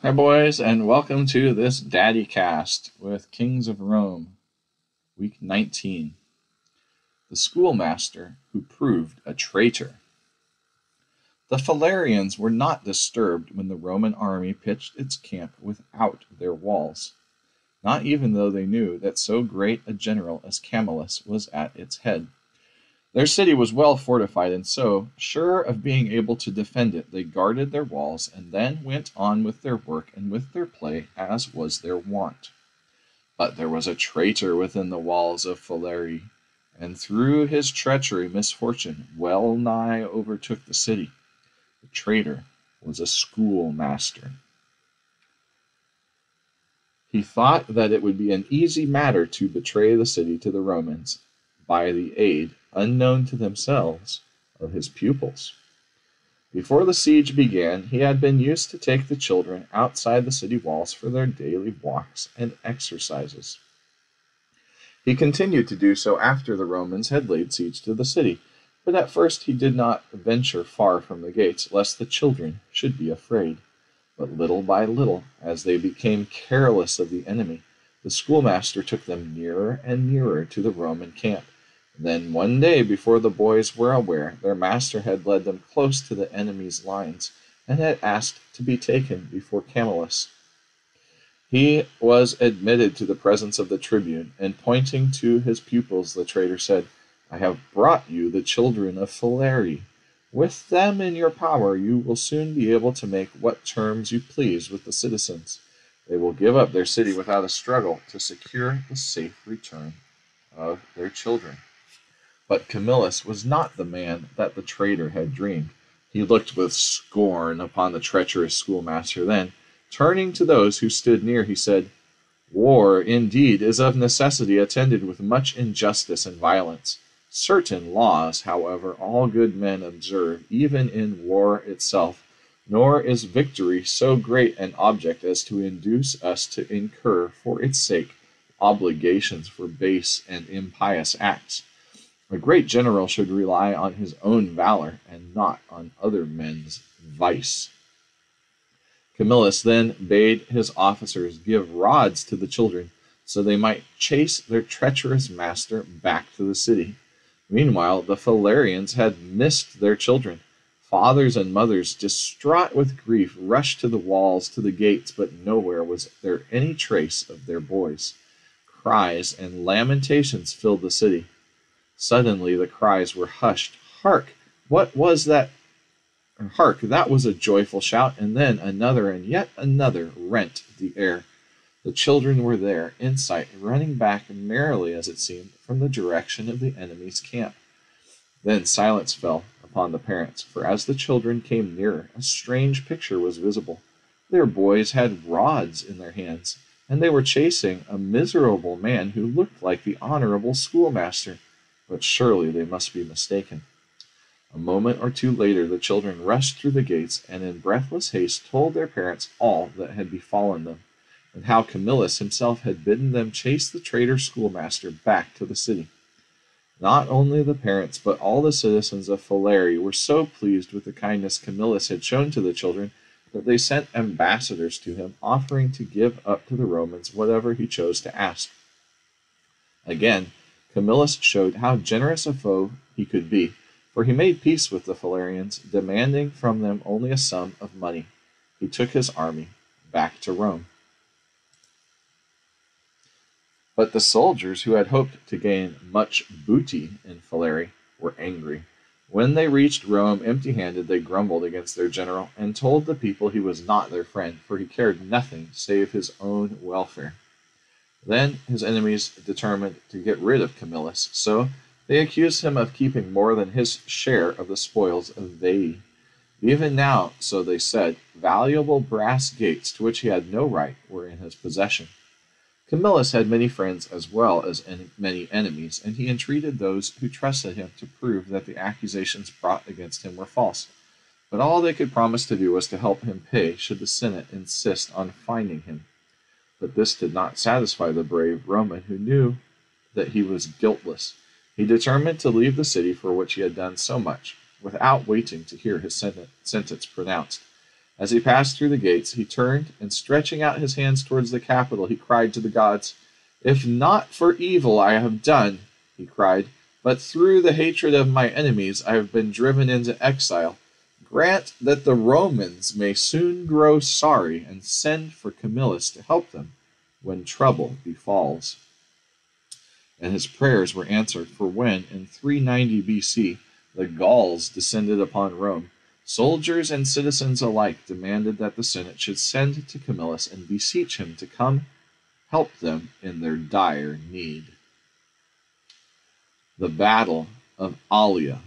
Hi, boys, and welcome to this Daddy Cast with Kings of Rome, Week 19. The schoolmaster who proved a traitor. The Phalarians were not disturbed when the Roman army pitched its camp without their walls, not even though they knew that so great a general as Camillus was at its head. Their city was well fortified, and so, sure of being able to defend it, they guarded their walls and then went on with their work and with their play as was their wont. But there was a traitor within the walls of Phalarii, and through his treachery misfortune well nigh overtook the city. The traitor was a schoolmaster. He thought that it would be an easy matter to betray the city to the Romans by the aid, unknown to themselves, of his pupils. Before the siege began, he had been used to take the children outside the city walls for their daily walks and exercises. He continued to do so after the Romans had laid siege to the city, but at first he did not venture far from the gates, lest the children should be afraid. But little by little, as they became careless of the enemy, the schoolmaster took them nearer and nearer to the Roman camp. Then one day, before the boys were aware, their master had led them close to the enemy's lines, and had asked to be taken before Camillus. He was admitted to the presence of the tribune, and pointing to his pupils, the traitor said, "I have brought you the children of Phalarii. With them in your power, you will soon be able to make what terms you please with the citizens. They will give up their city without a struggle to secure the safe return of their children." But Camillus was not the man that the traitor had dreamed. He looked with scorn upon the treacherous schoolmaster. Then, turning to those who stood near, he said, "War, indeed, is of necessity attended with much injustice and violence. Certain laws, however, all good men observe, even in war itself, nor is victory so great an object as to induce us to incur, for its sake, obligations for base and impious acts. A great general should rely on his own valor, and not on other men's vice." Camillus then bade his officers give rods to the children, so they might chase their treacherous master back to the city. Meanwhile, the Phalarians had missed their children. Fathers and mothers, distraught with grief, rushed to the walls, to the gates, but nowhere was there any trace of their boys. Cries and lamentations filled the city. Suddenly the cries were hushed. "Hark! What was that?" Hark! That was a joyful shout, and then another and yet another rent the air. The children were there, in sight, running back merrily, as it seemed, from the direction of the enemy's camp. Then silence fell upon the parents, for as the children came nearer, a strange picture was visible. Their boys had rods in their hands, and they were chasing a miserable man who looked like the honorable schoolmaster. But surely they must be mistaken. A moment or two later the children rushed through the gates, and in breathless haste told their parents all that had befallen them, and how Camillus himself had bidden them chase the traitor schoolmaster back to the city. Not only the parents, but all the citizens of Phalarii were so pleased with the kindness Camillus had shown to the children that they sent ambassadors to him, offering to give up to the Romans whatever he chose to ask. Again, Camillus showed how generous a foe he could be, for he made peace with the Phalarians, demanding from them only a sum of money. He took his army back to Rome. But the soldiers who had hoped to gain much booty in Phalarii were angry. When they reached Rome empty-handed, they grumbled against their general, and told the people he was not their friend, for he cared nothing save his own welfare. Then his enemies determined to get rid of Camillus, so they accused him of keeping more than his share of the spoils of Veii. Even now, so they said, valuable brass gates to which he had no right were in his possession. Camillus had many friends as well as many enemies, and he entreated those who trusted him to prove that the accusations brought against him were false. But all they could promise to do was to help him pay should the Senate insist on finding him. But this did not satisfy the brave Roman, who knew that he was guiltless. He determined to leave the city for which he had done so much, without waiting to hear his sentence pronounced. As he passed through the gates, he turned, and stretching out his hands towards the capital, he cried to the gods, "If not for evil I have done," he cried, "but through the hatred of my enemies I have been driven into exile, grant that the Romans may soon grow sorry and send for Camillus to help them when trouble befalls." And his prayers were answered, for when, in 390 BC, the Gauls descended upon Rome, soldiers and citizens alike demanded that the Senate should send to Camillus and beseech him to come help them in their dire need. The Battle of Allia.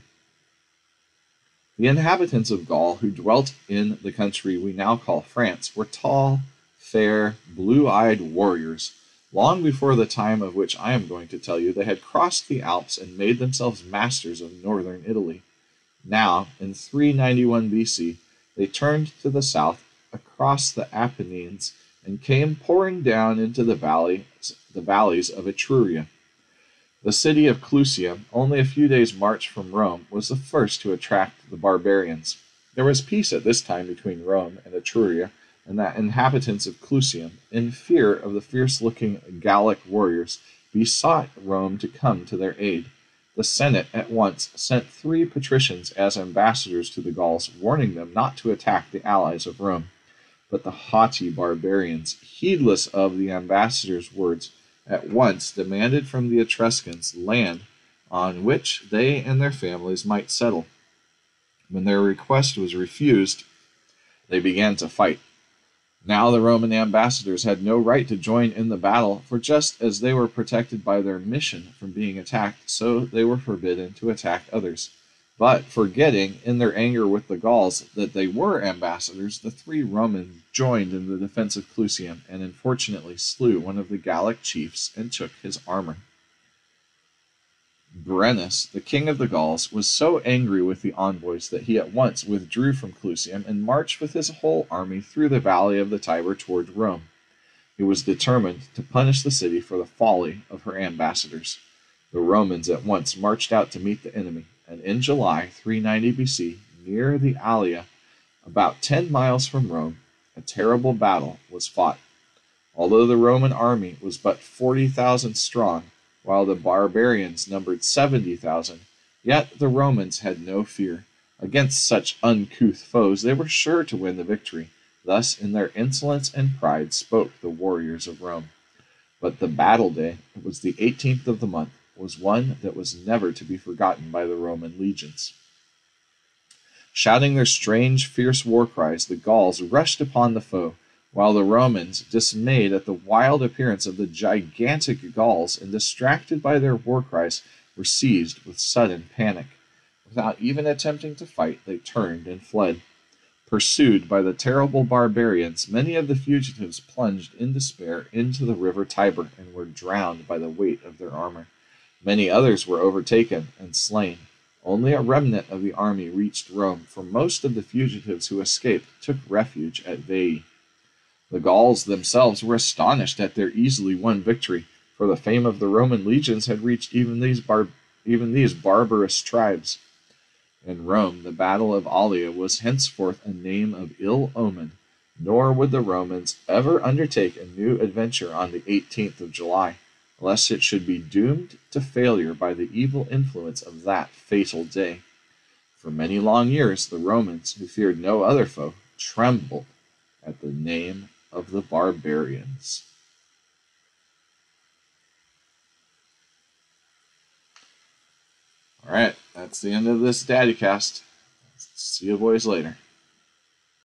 The inhabitants of Gaul who dwelt in the country we now call France were tall, fair, blue-eyed warriors. Long before the time of which I am going to tell you, they had crossed the Alps and made themselves masters of northern Italy. Now, in 391 BC, they turned to the south across the Apennines and came pouring down into the valleys of Etruria. The city of Clusium, only a few days' march from Rome, was the first to attract the barbarians. There was peace at this time between Rome and Etruria, and the inhabitants of Clusium, in fear of the fierce-looking Gallic warriors, besought Rome to come to their aid. The Senate at once sent 3 patricians as ambassadors to the Gauls, warning them not to attack the allies of Rome. But the haughty barbarians, heedless of the ambassadors' words, at once demanded from the Etruscans land on which they and their families might settle. When their request was refused, they began to fight. Now the Roman ambassadors had no right to join in the battle, for just as they were protected by their mission from being attacked, so they were forbidden to attack others. But forgetting, in their anger with the Gauls, that they were ambassadors, the 3 Romans joined in the defense of Clusium, and unfortunately slew one of the Gallic chiefs and took his armor. Brennus, the king of the Gauls, was so angry with the envoys that he at once withdrew from Clusium and marched with his whole army through the valley of the Tiber toward Rome. He was determined to punish the city for the folly of her ambassadors. The Romans at once marched out to meet the enemy, and in July 390 BC, near the Allia, about 10 miles from Rome, a terrible battle was fought. Although the Roman army was but 40,000 strong, while the barbarians numbered 70,000, yet the Romans had no fear. Against such uncouth foes they were sure to win the victory. Thus in their insolence and pride spoke the warriors of Rome. But the battle day, it was the 18th of the month, was one that was never to be forgotten by the Roman legions. Shouting their strange, fierce war cries, the Gauls rushed upon the foe, while the Romans, dismayed at the wild appearance of the gigantic Gauls and distracted by their war cries, were seized with sudden panic. Without even attempting to fight, they turned and fled. Pursued by the terrible barbarians, many of the fugitives plunged in despair into the river Tiber and were drowned by the weight of their armor. Many others were overtaken and slain. Only a remnant of the army reached Rome, for most of the fugitives who escaped took refuge at Veii. The Gauls themselves were astonished at their easily won victory, for the fame of the Roman legions had reached even these barbarous tribes. In Rome, the Battle of Allia was henceforth a name of ill omen, nor would the Romans ever undertake a new adventure on the 18th of July, lest it should be doomed to failure by the evil influence of that fatal day. For many long years, the Romans, who feared no other foe, trembled at the name of the barbarians. All right, that's the end of this DaddyCast. See you boys later.